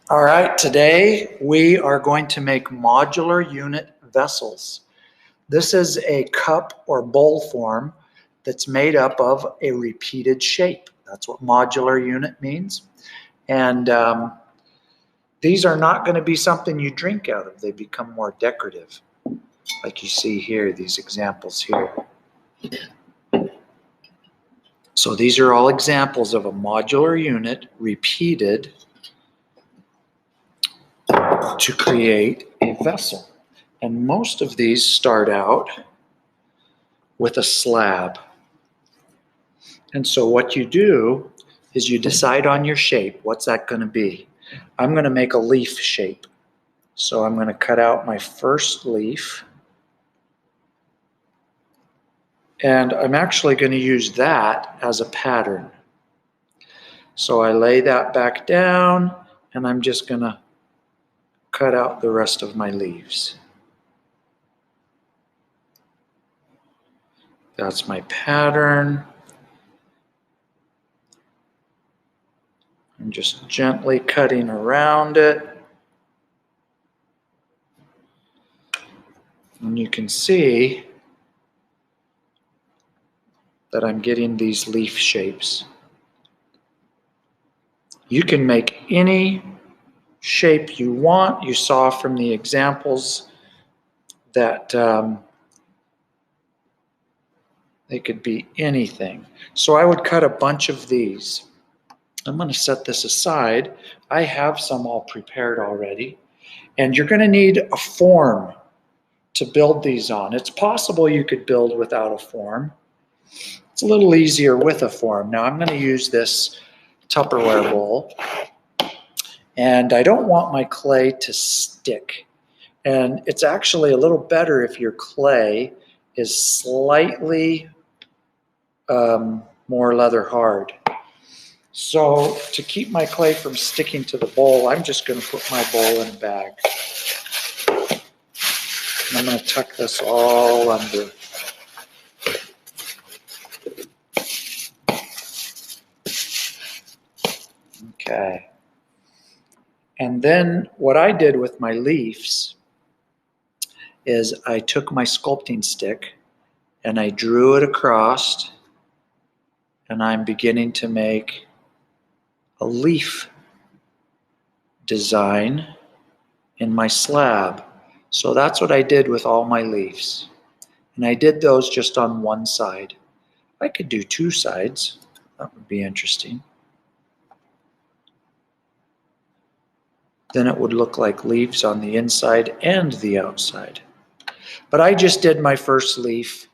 All right, today we are going to make modular unit vessels. This is a cup or bowl form that's made up of a repeated shape. That's what modular unit means. And these are not going to be something you drink out of. They become more decorative, like you see here, these examples here. So these are all examples of a modular unit repeated to create a vessel. And most of these start out with a slab. And so what you do is you decide on your shape. What's that going to be? I'm going to make a leaf shape. So I'm going to cut out my first leaf. And I'm actually going to use that as a pattern. So I lay that back down, and I'm just going to cut out the rest of my leaves. That's my pattern. I'm just gently cutting around it. And you can see that I'm getting these leaf shapes. You can make any shape you want. You saw from the examples that they could be anything. So I would cut a bunch of these. I'm going to set this aside. I have some all prepared already. And you're going to need a form to build these on. It's possible you could build without a form. It's a little easier with a form. Now I'm going to use this Tupperware bowl. And I don't want my clay to stick. And it's actually a little better if your clay is slightly more leather hard. So to keep my clay from sticking to the bowl, I'm just going to put my bowl in a bag. And I'm going to tuck this all under. Okay. And then what I did with my leaves is I took my sculpting stick and I drew it across, and I'm beginning to make a leaf design in my slab. So that's what I did with all my leaves. And I did those just on one side. I could do two sides. That would be interesting. Then it would look like leaves on the inside and the outside. But I just did my first leaf,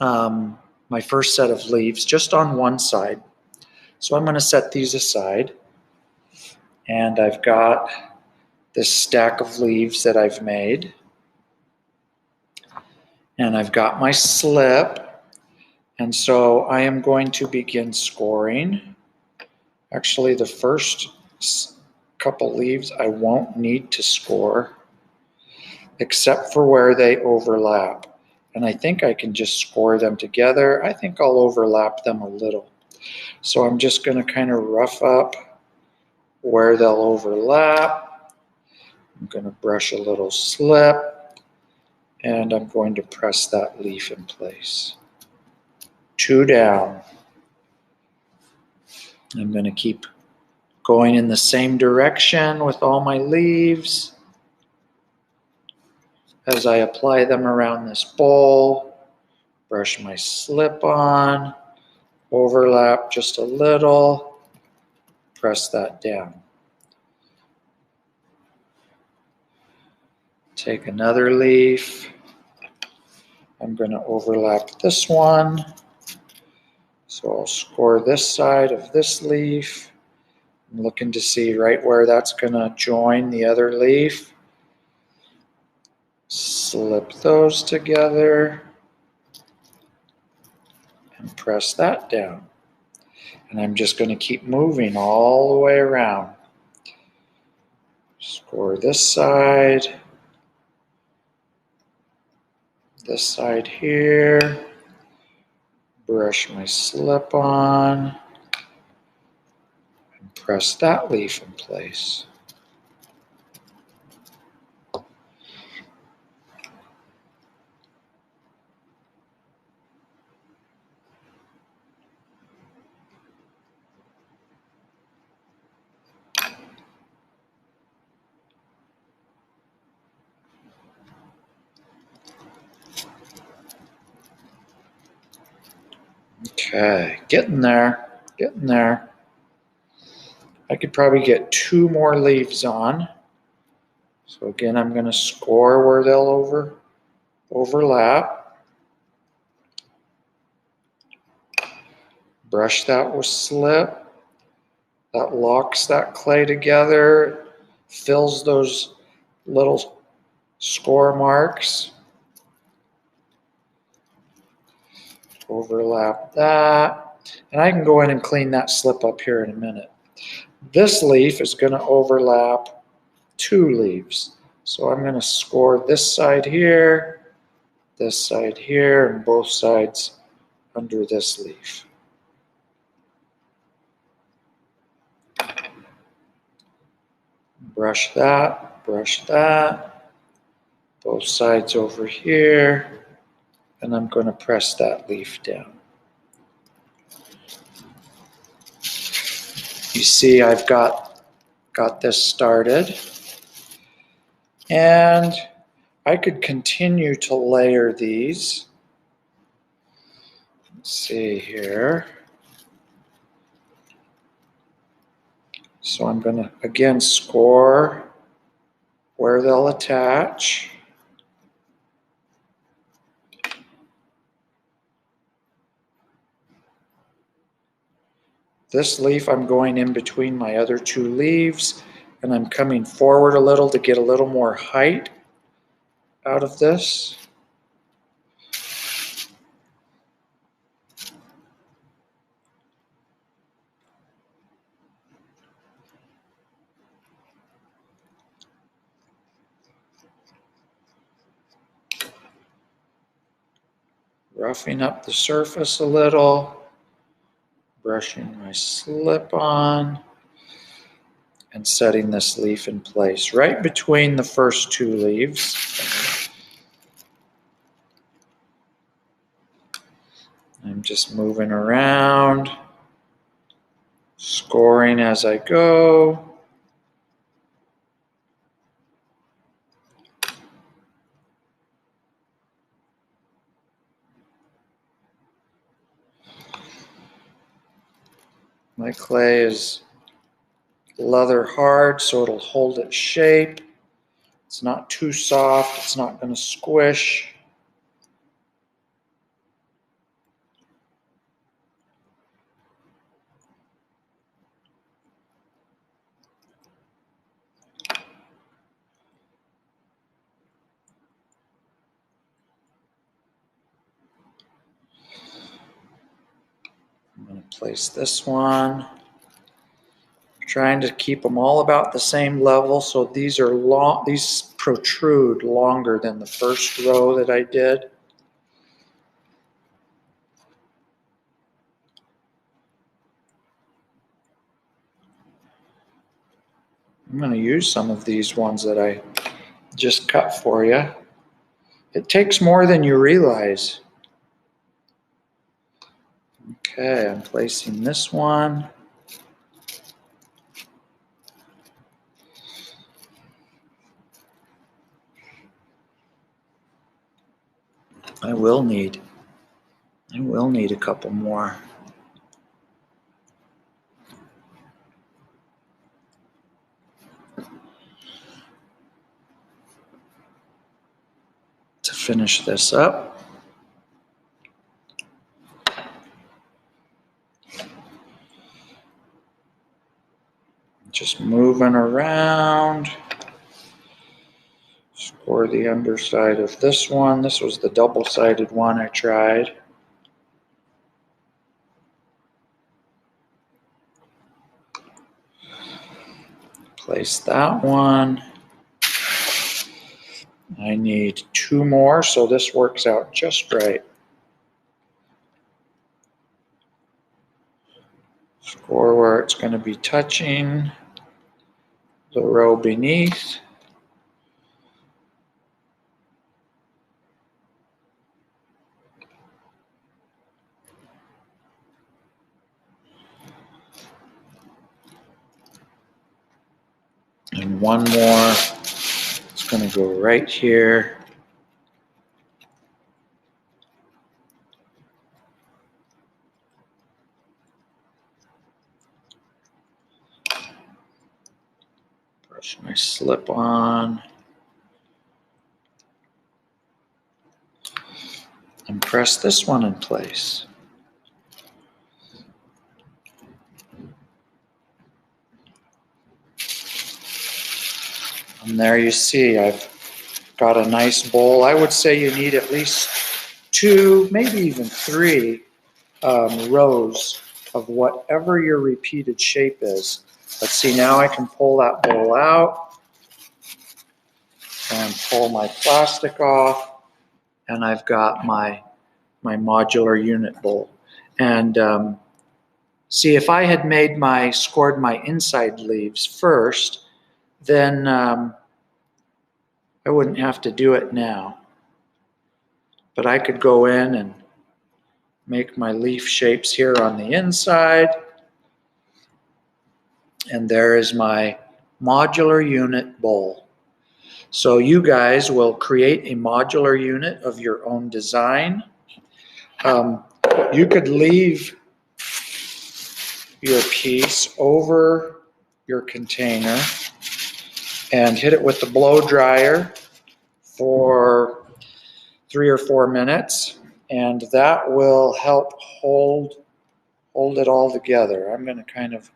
my first set of leaves just on one side. So I'm going to set these aside. And I've got this stack of leaves that I've made. And I've got my slip. And so I am going to begin scoring. Actually, the first couple leaves I won't need to score, except for where they overlap. And I think I can just score them together. I think I'll overlap them a little. So I'm just going to kind of rough up where they'll overlap. I'm going to brush a little slip, and I'm going to press that leaf in place. 2 down. I'm going to keep going in the same direction with all my leaves as I apply them around this bowl. Brush my slip on, overlap just a little, press that down. Take another leaf. I'm going to overlap this one. So I'll score this side of this leaf. I'm looking to see right where that's going to join the other leaf. Slip those together and press that down. And I'm just going to keep moving all the way around. Score this side here. Brush my slip on and press that leaf in place. Okay, getting there, getting there. I could probably get 2 more leaves on. So again, I'm going to score where they'll overlap. Brush that with slip. That locks that clay together, fills those little score marks. Overlap that. And I can go in and clean that slip up here in a minute. This leaf is going to overlap 2 leaves. So I'm going to score this side here, and both sides under this leaf. Brush that, both sides over here, and I'm going to press that leaf down. You see I've got this started, and I could continue to layer these. Let's see here. So I'm going to again score where they'll attach. This leaf I'm going in between my other 2 leaves, and I'm coming forward a little to get a little more height out of this. Roughing up the surface a little, brushing my slip on, and setting this leaf in place right between the first 2 leaves. I'm just moving around, scoring as I go. My clay is leather hard, so it'll hold its shape. It's not too soft, it's not going to squish. I'm going to place this one. Trying to keep them all about the same level, so these are long, these protrude longer than the first row that I did. I'm going to use some of these ones that I just cut for you. It takes more than you realize. Okay, I'm placing this one. I will need a couple more. To finish this up. Just moving around. Score the underside of this one. This was the double-sided one I tried. Place that one. I need 2 more, so this works out just right. Score where it's going to be touching the row beneath. And one more. It's going to go right here. Push my slip on. And press this one in place. And there you see, I've got a nice bowl. I would say you need at least 2, maybe even 3 rows of whatever your repeated shape is. But see, now I can pull that bowl out and pull my plastic off, and I've got my modular unit bowl. And see, if I had scored my inside leaves first, then I wouldn't have to do it now. But I could go in and make my leaf shapes here on the inside. And there is my modular unit bowl. So you guys will create a modular unit of your own design. You could leave your piece over your container and hit it with the blow dryer for 3 or 4 minutes, and that will help hold it all together. I'm going to kind of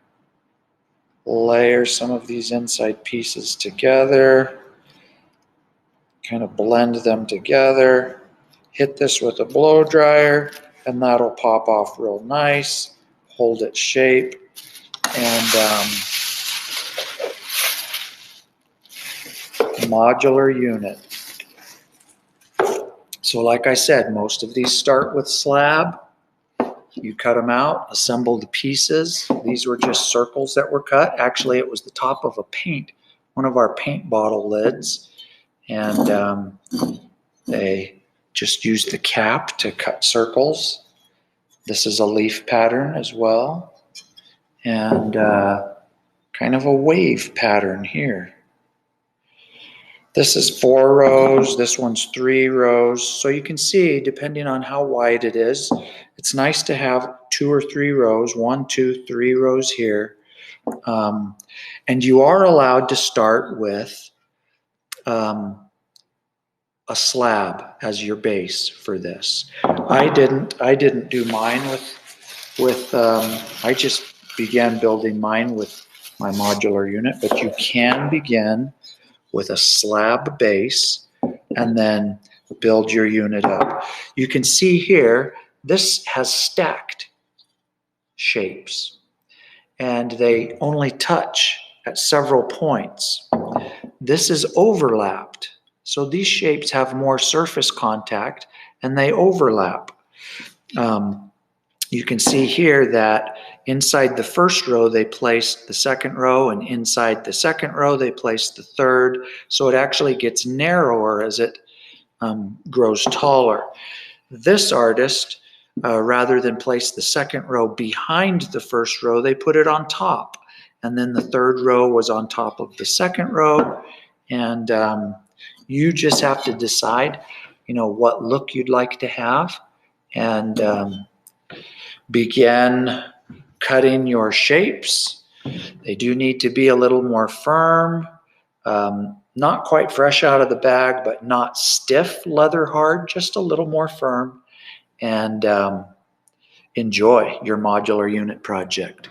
layer some of these inside pieces together, kind of blend them together, hit this with a blow dryer, and that'll pop off real nice, hold its shape, and modular unit. So like I said, most of these start with slab. You cut them out, assemble the pieces. These were just circles that were cut. Actually, it was the top of one of our paint bottle lids. And they just used the cap to cut circles. This is a leaf pattern as well. And kind of a wave pattern here. This is 4 rows, this one's 3 rows. So you can see, depending on how wide it is, it's nice to have 2 or 3 rows, 1, 2, 3 rows here. And you are allowed to start with a slab as your base for this. I didn't do mine with I just began building mine with my modular unit, but you can begin with a slab base and then build your unit up. You can see here, this has stacked shapes and they only touch at several points. This is overlapped. So these shapes have more surface contact and they overlap. You can see here that inside the first row, they placed the second row, and inside the second row, they placed the third. So it actually gets narrower as it grows taller. This artist, rather than place the second row behind the first row, they put it on top. And then the third row was on top of the second row. And you just have to decide, what look you'd like to have, and begin cutting your shapes. They do need to be a little more firm, not quite fresh out of the bag, but not stiff leather hard, just a little more firm, and enjoy your modular unit project.